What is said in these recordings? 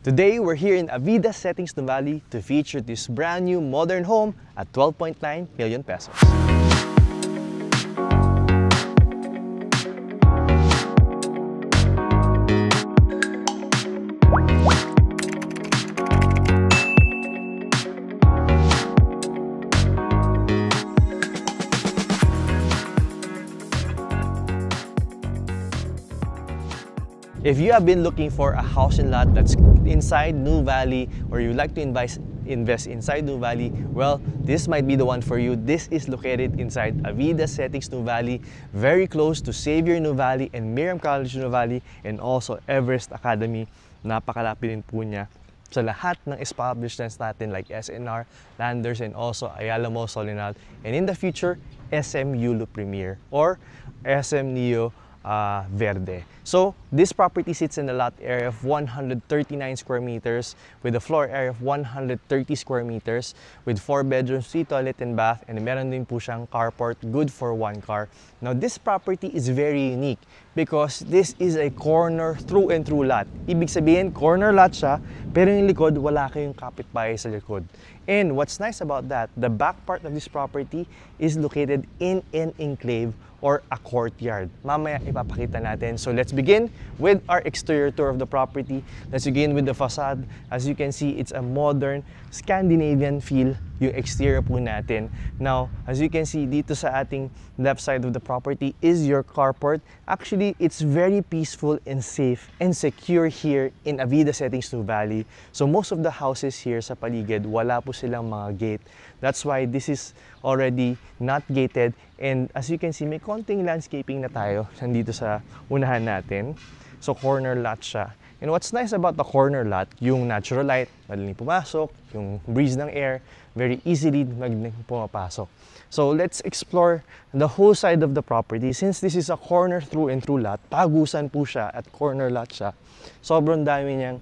Today, we're here in Avida Settings Nuvali to feature this brand new modern home at 12.9 million pesos. If you have been looking for a house and lot that's inside Nuvali, or you like to invest inside Nuvali, well, this might be the one for you. This is located inside Avida Settings Nuvali, very close to Xavier Nuvali and Miriam College Nuvali, and also Everest Academy. Napakalapit din po niya sa lahat ng establishments natin like SNR, Landers, and also Ayala Mall Solinal, and in the future, SM Yulu Premier or SM Neo Verde. So this property sits in a lot area of 139 square meters with a floor area of 130 square meters with 4 bedrooms, 3 toilet and bath, and meron din po siyang carport, good for 1 car. Now this property is very unique because this is a corner through and through lot. Ibig sabihin, corner lot siya, pero yung likod, wala kayong kapitbahay sa likod. And what's nice about that, the back part of this property is located in an enclave or a courtyard. Mamaya ipapakita natin. So let's begin with our exterior tour of the property. Let's begin with the facade. As you can see, it's a modern Scandinavian feel yung exterior po natin. Now, as you can see dito sa ating left side of the property is your carport. Actually, it's very peaceful and safe and secure here in Avida Settings Nuvali. So most of the houses here sa paligid, wala po silang mga gate. That's why this is already not gated. And as you can see, may konting landscaping na tayo nandito sa unahan natin. So corner lot siya. And what's nice about the corner lot, yung natural light, madaling pumasok, yung breeze ng air, very easily pumapasok. So let's explore the whole side of the property. Since this is a corner through and through lot, tagusan po siya at corner lot siya. Sobrang dami niyang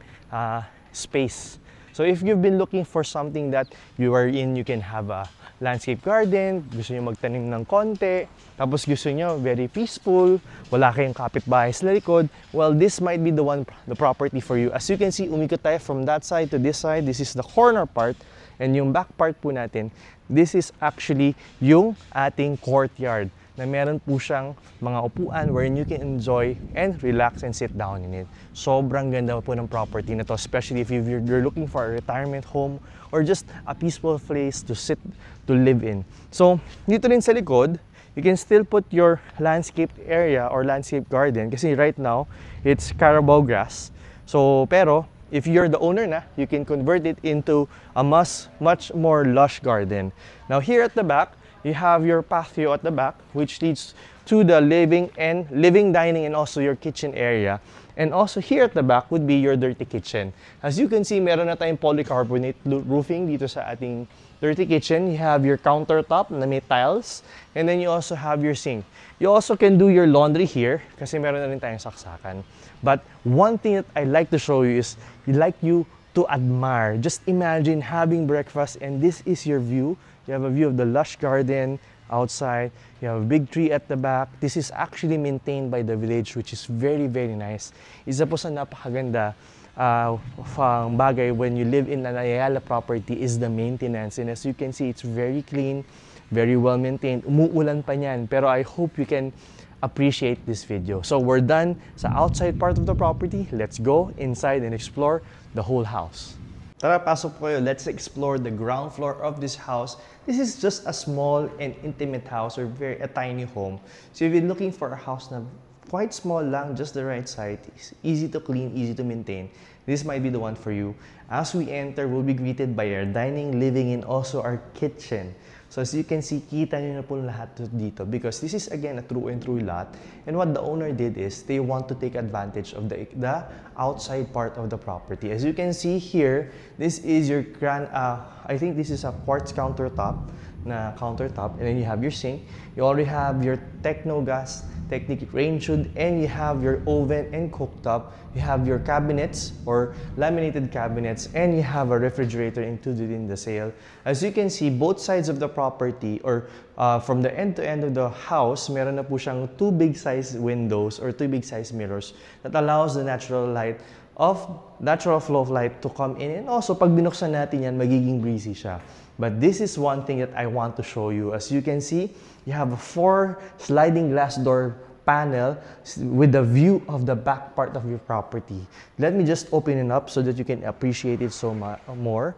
space. So if you've been looking for something that you are in, you can have a landscape garden, gusto niyo magtanim ng konti, tapos gusto niyo very peaceful, wala kayong kapitbahay sa likod, well, this might be the property for you. As you can see, umikot tayo from that side to this side. This is the corner part, and yung back part po natin, this is actually yung ating courtyard na meron po siyang mga upuan wherein you can enjoy and relax and sit down in it. Sobrang ganda po ng property na to, especially if you're looking for a retirement home or just a peaceful place to sit, to live in. So, dito rin sa likod, you can still put your landscape area or landscape garden kasi right now, it's Carabao grass. So, pero, if you're the owner na, you can convert it into a much more lush garden. Now, here at the back, you have your patio at the back, which leads to the living, dining, and also your kitchen area. And also here at the back would be your dirty kitchen. As you can see, meron na tayong polycarbonate roofing dito sa ating dirty kitchen. You have your countertop na may tiles, and then you also have your sink. You also can do your laundry here kasi meron na rin tayong saksakan. But one thing that I like to show you is to admire. Just imagine having breakfast and this is your view. You have a view of the lush garden outside. You have a big tree at the back. This is actually maintained by the village, which is very, very nice. Isa po sa napakaganda bagay when you live in an Ayala property is the maintenance. And as you can see, it's very clean, very well maintained. Umuulan pa niyan, pero I hope you can appreciate this video. So we're done sa outside part of the property. Let's go inside and explore the whole house. Tara, pasok po kayo. Let's explore the ground floor of this house. This is just a small and intimate house or a tiny home. So if you're looking for a house na quite small lang, just the right size, easy to clean, easy to maintain, this might be the one for you. As we enter, we'll be greeted by our dining, living, and also our kitchen. So as you can see, kita nyo na po lahat dito because this is again a through and through lot. And what the owner did is they want to take advantage of the outside part of the property. As you can see here, this is your I think this is a quartz countertop, and then you have your sink. You already have your Technogas Technic range hood, and you have your oven and cooktop. You have your cabinets or laminated cabinets, and you have a refrigerator included in the sale. As you can see, both sides of the property or from the end to end of the house, meron na po siyang 2 big size windows or 2 big size mirrors that allows the natural light of natural flow of light to come in. And also, pag binuksan natin yan, magiging breezy siya. But this is one thing that I want to show you. As you can see, you have a 4 sliding glass door panel with the view of the back part of your property. Let me just open it up so that you can appreciate it so much more.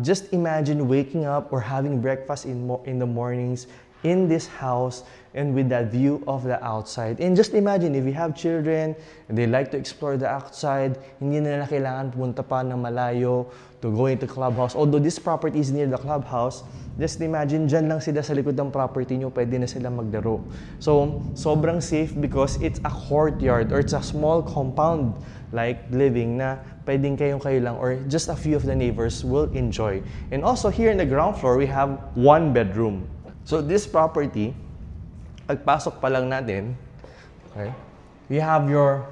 Just imagine waking up or having breakfast in the mornings in this house and with that view of the outside. And just imagine if you have children and they like to explore the outside, hindi na nila kailangan pumunta pa ng malayo to go into clubhouse. Although this property is near the clubhouse, just imagine dyan lang sila sa likod ng property nyo, pwede na sila maglaro. So, sobrang safe because it's a courtyard or it's a small compound like living na pwedeng kayo lang or just a few of the neighbors will enjoy. And also here in the ground floor, we have 1 bedroom. So this property, pagpasok pa lang natin, okay, we have your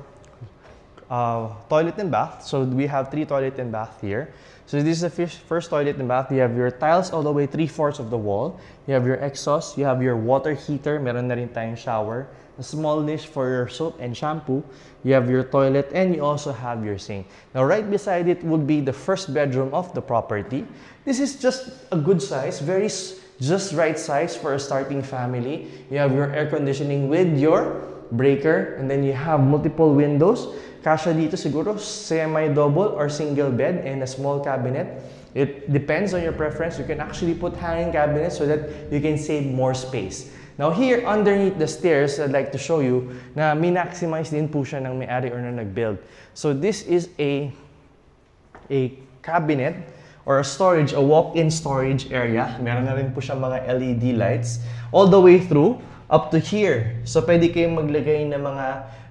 toilet and bath. So we have 3 toilet and bath here. So this is the first toilet and bath. You have your tiles all the way 3/4 of the wall. You have your exhaust. You have your water heater. Meron na rin tayong shower. A small niche for your soap and shampoo. You have your toilet and you also have your sink. Now right beside it would be the first bedroom of the property. This is just a good size, just right size for a starting family. You have your air conditioning with your breaker and then you have multiple windows. Kasya dito siguro semi-double or single bed and a small cabinet. It depends on your preference. You can actually put hanging cabinets so that you can save more space. Now here, underneath the stairs, I'd like to show you na min-maximize din po siya ng may-ari or na nag-build. So this is a cabinet or a storage, a walk-in storage area. Meron na rin po siya mga LED lights all the way through up to here. So pwede kayong maglagay ng mga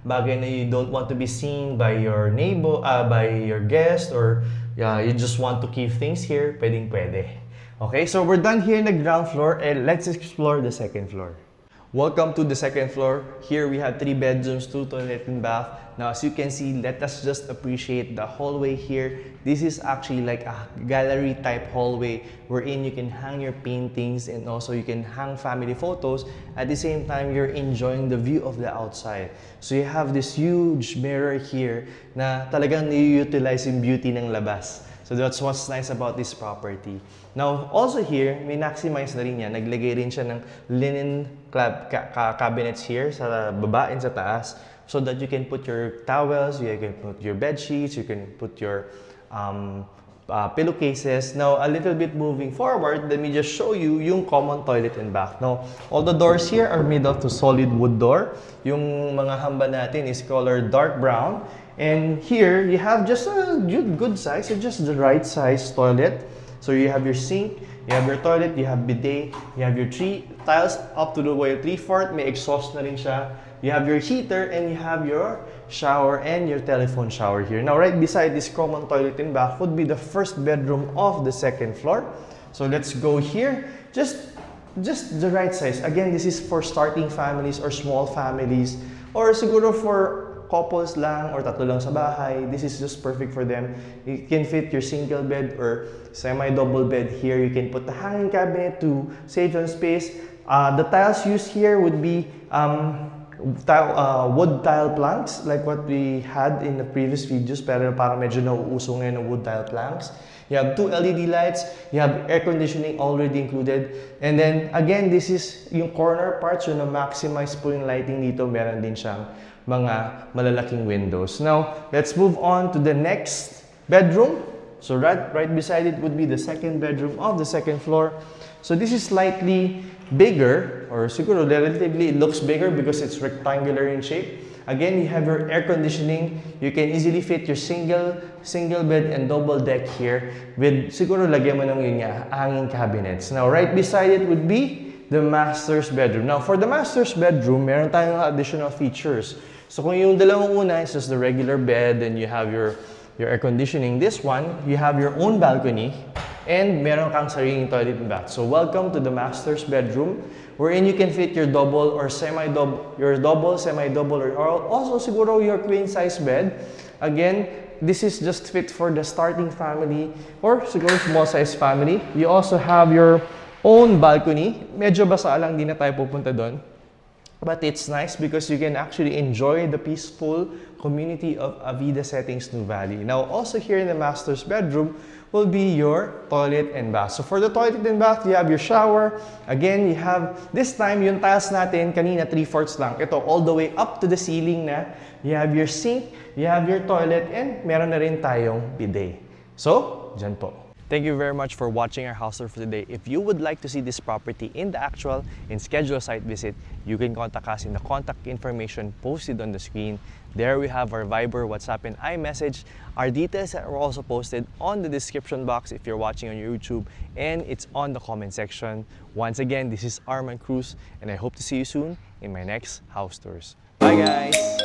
bagay na you don't want to be seen by your neighbor, by your guest, or you just want to keep things here, pwede. Okay, so we're done here in the ground floor and let's explore the second floor. Welcome to the second floor. Here we have 3 bedrooms, 2 toilet and bath. Now as you can see, let us just appreciate the hallway here. This is actually like a gallery type hallway wherein you can hang your paintings and also you can hang family photos. At the same time, you're enjoying the view of the outside. So you have this huge mirror here na talagang ni-utilize yung beauty ng labas. So that's what's nice about this property. Now, also here, may maximize na rin yan. Naglagay rin siya ng linen cabinets here sa baba and sa taas so that you can put your towels, you can put your bed sheets, you can put your pillowcases. Now, a little bit moving forward, let me just show you yung common toilet and bath. Now, all the doors here are made of solid wood door. Yung mga hamba natin is colored dark brown. And here, you have just a good size, so just the right size toilet. So you have your sink, you have your toilet, you have bidet, you have your 3 tiles up to the way 3/4, may exhaust na rin siya. You have your heater and you have your shower and your telephone shower here. Now, right beside this common toilet and bath would be the first bedroom of the second floor. So let's go here. Just the right size. Again, this is for starting families or small families or siguro for couples lang or tatlo lang sa bahay. This is just perfect for them. You can fit your single bed or semi-double bed here. You can put the hanging cabinet to save some space. The tiles used here would be wood tile planks like what we had in the previous videos, pero parang medyo nauuso ngayon ng wood tile planks. You have 2 LED lights, you have air conditioning already included. And then again, this is yung corner parts, so na-maximize po yung lighting dito. Meron din siyang mga malalaking windows. Now, let's move on to the next bedroom. So right beside it would be the second bedroom of the second floor. So this is slightly bigger, or siguro relatively it looks bigger because it's rectangular in shape. Again, you have your air conditioning. You can easily fit your single bed and double deck here with siguro lagyan mo ng yun nga, hanging cabinets. Now, right beside it would be the master's bedroom. Now, for the master's bedroom, meron tayong additional features. So kung yung dalawang una is just the regular bed and you have your air conditioning, this one, you have your own balcony and meron kang sariling toilet and bath. So welcome to the master's bedroom wherein you can fit your double or semi-double, or also siguro your queen size bed. Again, this is just fit for the starting family or siguro small size family. You also have your own balcony. Medyo basa lang, di na tayo pupunta doon. But it's nice because you can actually enjoy the peaceful community of Avida Settings Nuvali. Now, also here in the master's bedroom will be your toilet and bath. So for the toilet and bath, you have your shower. Again, you have, this time, yung tiles natin, kanina 3/4 lang. Ito, all the way up to the ceiling na. You have your sink, you have your toilet, and meron na rin tayong bidet. So, dyan po. Thank you very much for watching our house tour for today. If you would like to see this property in the actual and schedule a site visit, you can contact us in the contact information posted on the screen. There we have our Viber, WhatsApp, and iMessage. Our details are also posted on the description box if you're watching on YouTube, and it's on the comment section. Once again, this is Arman Cruz, and I hope to see you soon in my next house tours. Bye guys!